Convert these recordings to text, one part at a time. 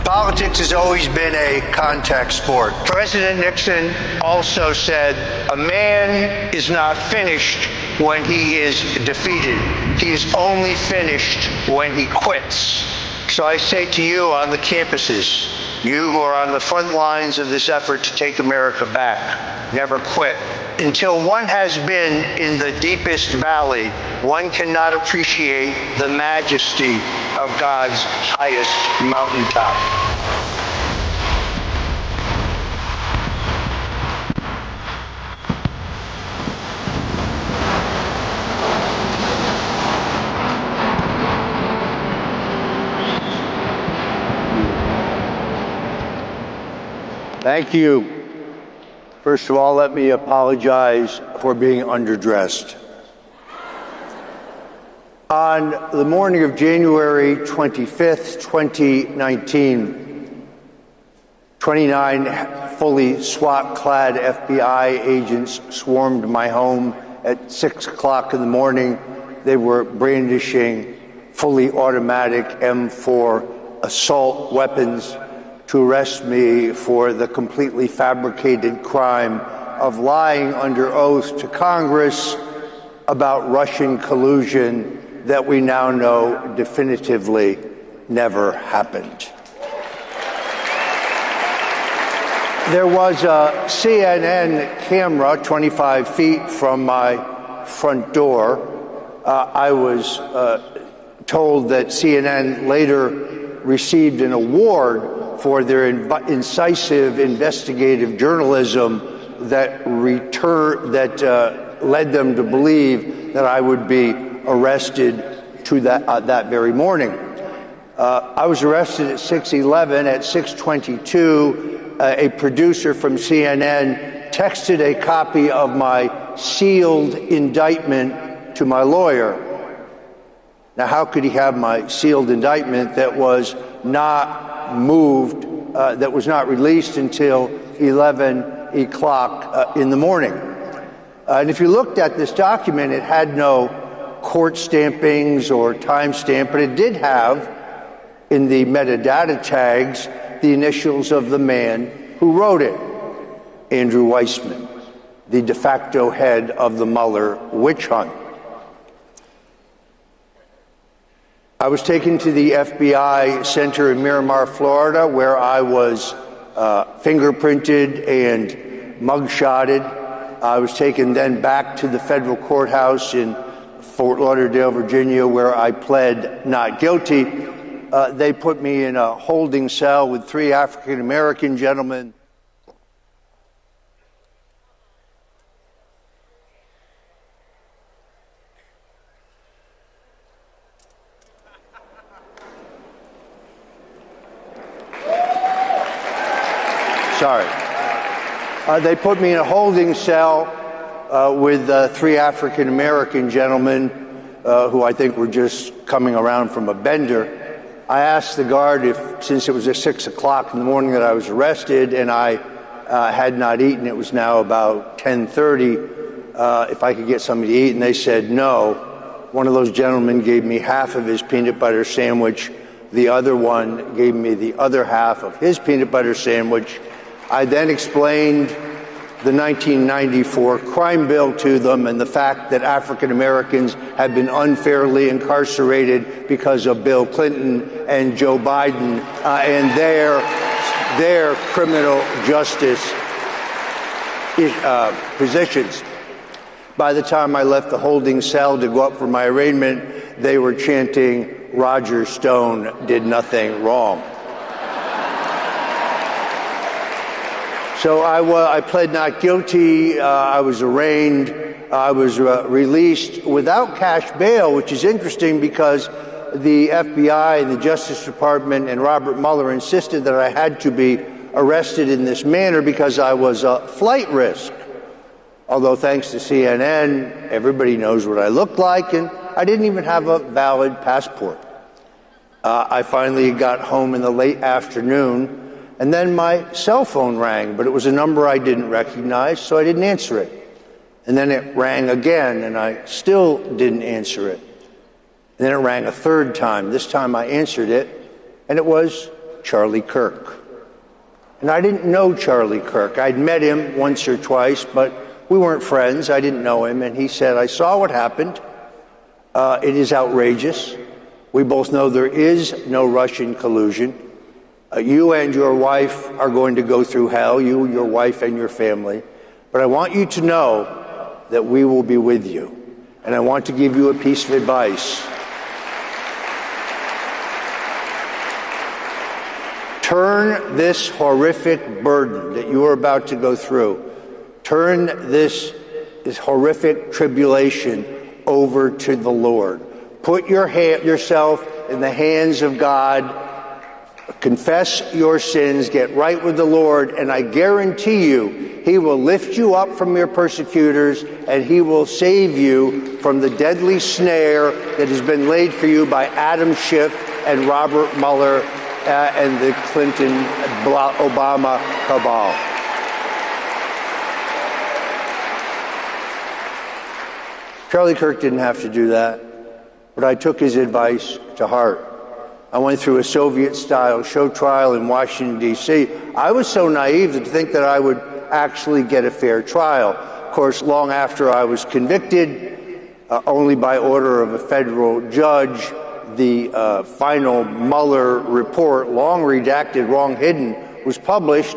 Politics has always been a contact sport. President Nixon also said, a man is not finished when he is defeated. He is only finished when he quits. So I say to you on the campuses, you who are on the front lines of this effort to take America back, never quit. Until one has been in the deepest valley, one cannot appreciate the majesty of God's highest mountaintop. Thank you. First of all, let me apologize for being underdressed. On the morning of January 25th, 2019, 29 fully SWAT-clad FBI agents swarmed my home at 6 o'clock in the morning. They were brandishing fully automatic M4 assault weapons to arrest me for the completely fabricated crime of lying under oath to Congress about Russian collusion that we now know definitively never happened. There was a CNN camera 25 feet from my front door. I was told that CNN later received an award for their incisive investigative journalism that led them to believe that I would be arrested that very morning. I was arrested at 6:11. At 6:22, a producer from CNN texted a copy of my sealed indictment to my lawyer. Now, how could he have my sealed indictment that was not moved, that was not released until 11 o'clock in the morning? And if you looked at this document, it had no court stampings or timestamp, but it did have in the metadata tags the initials of the man who wrote it, Andrew Weissman, the de facto head of the Mueller witch hunt. I was taken to the FBI center in Miramar, Florida, where I was fingerprinted and mugshotted. I was taken then back to the federal courthouse in Fort Lauderdale, Virginia, where I pled not guilty. They put me in a holding cell with 3 African-American gentlemen. Sorry. They put me in a holding cell with 3 African-American gentlemen who I think were just coming around from a bender. I asked the guard if, since it was at 6 o'clock in the morning that I was arrested and I had not eaten, it was now about 10:30, if I could get something to eat, and they said no. One of those gentlemen gave me half of his peanut butter sandwich. The other one gave me the other half of his peanut butter sandwich. I then explained the 1994 crime bill to them and the fact that African Americans had been unfairly incarcerated because of Bill Clinton and Joe Biden and their criminal justice positions. By the time I left the holding cell to go up for my arraignment, they were chanting, "Roger Stone did nothing wrong." So I pled not guilty. I was arraigned. I was released without cash bail, which is interesting because the FBI and the Justice Department and Robert Mueller insisted that I had to be arrested in this manner because I was a flight risk. Although thanks to CNN, everybody knows what I looked like, and I didn't even have a valid passport. I finally got home in the late afternoon. And then my cell phone rang, but it was a number I didn't recognize, so I didn't answer it. And then it rang again, and I still didn't answer it. And then it rang a third time. This time I answered it, and it was Charlie Kirk. And I didn't know Charlie Kirk. I'd met him once or twice, but we weren't friends. I didn't know him. And he said, I saw what happened. It is outrageous. We both know there is no Russian collusion. You and your wife are going to go through hell, you, your wife, and your family. But I want you to know that we will be with you. And I want to give you a piece of advice. Turn this horrific burden that you are about to go through, turn this horrific tribulation over to the Lord. Put yourself in the hands of God. Confess your sins, get right with the Lord, and I guarantee you, He will lift you up from your persecutors, and He will save you from the deadly snare that has been laid for you by Adam Schiff and Robert Mueller and the Clinton-Obama cabal. Charlie Kirk didn't have to do that, but I took his advice to heart. I went through a Soviet-style show trial in Washington, D.C. I was so naive to think that I would actually get a fair trial. Of course, long after I was convicted, only by order of a federal judge, the final Mueller report, long redacted, long hidden, was published,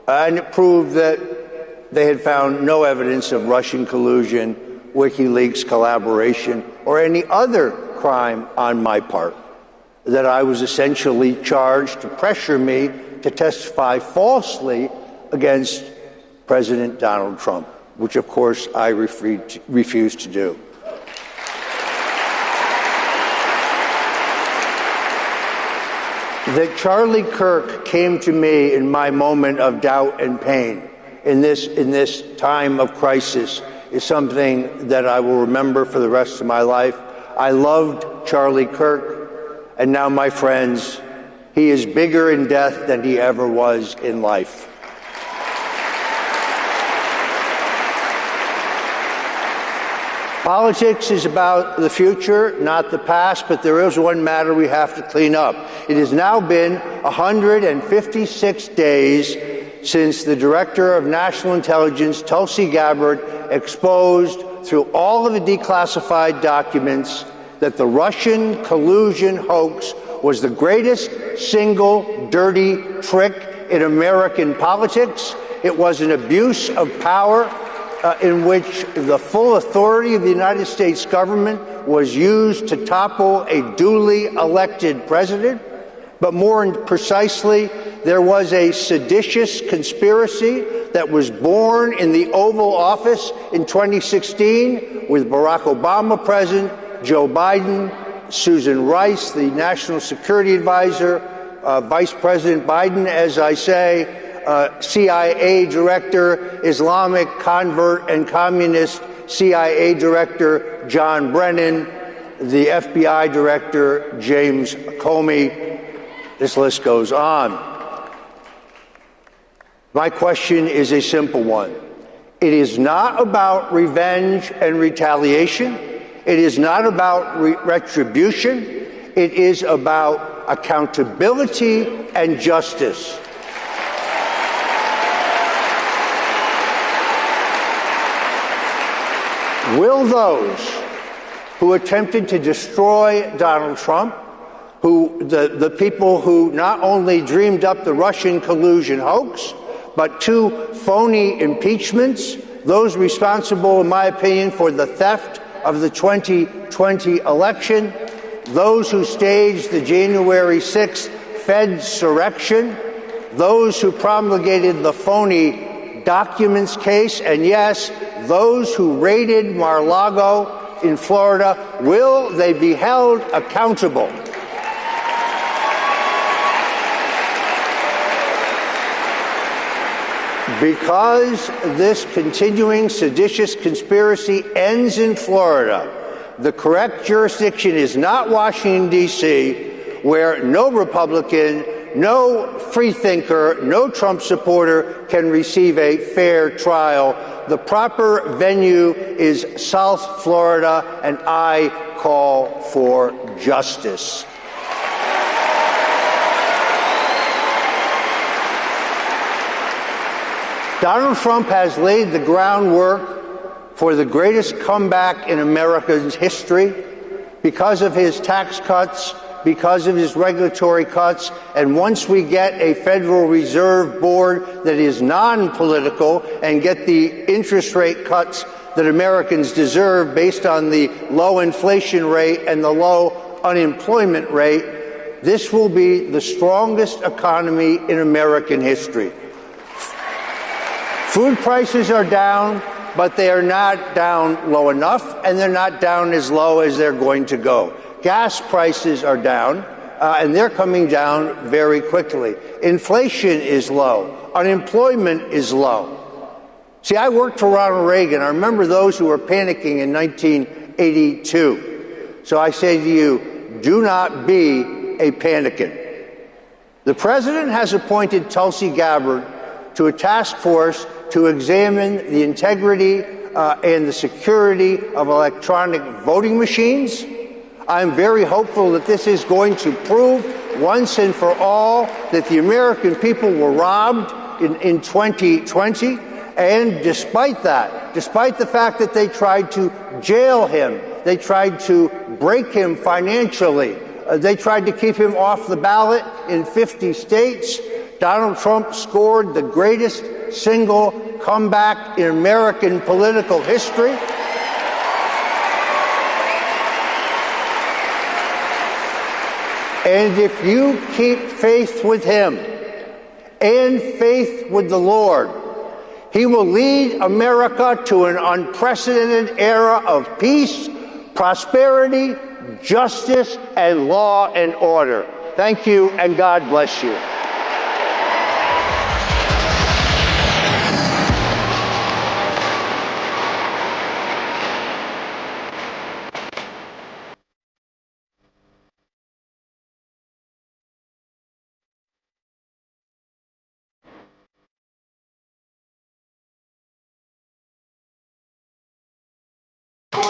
and it proved that they had found no evidence of Russian collusion, WikiLeaks collaboration, or any other crime on my part. That I was essentially charged to pressure me to testify falsely against President Donald Trump, which of course I refused to do. That Charlie Kirk came to me in my moment of doubt and pain in this time of crisis is something that I will remember for the rest of my life. I loved Charlie Kirk. And now, my friends, he is bigger in death than he ever was in life. Politics is about the future, not the past, but there is one matter we have to clean up. It has now been 156 days since the Director of National Intelligence, Tulsi Gabbard, exposed through all of the declassified documents that the Russian collusion hoax was the greatest single dirty trick in American politics. It was an abuse of power in which the full authority of the United States government was used to topple a duly elected president. But more precisely, there was a seditious conspiracy that was born in the Oval Office in 2016 with Barack Obama present, Joe Biden, Susan Rice, the National Security Advisor, Vice President Biden, as I say, CIA Director, Islamic convert and communist CIA Director John Brennan, the FBI Director James Comey. This list goes on. My question is a simple one. It is not about revenge and retaliation. It is not about retribution. It is about accountability and justice. Will those who attempted to destroy Donald Trump, the people who not only dreamed up the Russian collusion hoax, but 2 phony impeachments, those responsible, in my opinion, for the theft of the 2020 election, those who staged the January 6th Fedsurrection, those who promulgated the phony documents case, and yes, those who raided Mar-a-Lago in Florida, will they be held accountable? Because this continuing seditious conspiracy ends in Florida, the correct jurisdiction is not Washington, D.C., where no Republican, no freethinker, no Trump supporter can receive a fair trial. The proper venue is South Florida, and I call for justice. Donald Trump has laid the groundwork for the greatest comeback in America's history because of his tax cuts, because of his regulatory cuts, and once we get a Federal Reserve Board that is non-political and get the interest rate cuts that Americans deserve based on the low inflation rate and the low unemployment rate, this will be the strongest economy in American history. Food prices are down, but they are not down low enough, and they're not down as low as they're going to go. Gas prices are down, and they're coming down very quickly. Inflation is low. Unemployment is low. See, I worked for Ronald Reagan. I remember those who were panicking in 1982. So I say to you, do not be a panicant. The president has appointed Tulsi Gabbard to a task force to examine the integrity and the security of electronic voting machines. I'm very hopeful that this is going to prove once and for all that the American people were robbed in 2020. And despite that, despite the fact that they tried to jail him, they tried to break him financially, they tried to keep him off the ballot in 50 states, Donald Trump scored the greatest single comeback in American political history. And if you keep faith with him and faith with the Lord, he will lead America to an unprecedented era of peace, prosperity, justice, and law and order. Thank you, and God bless you.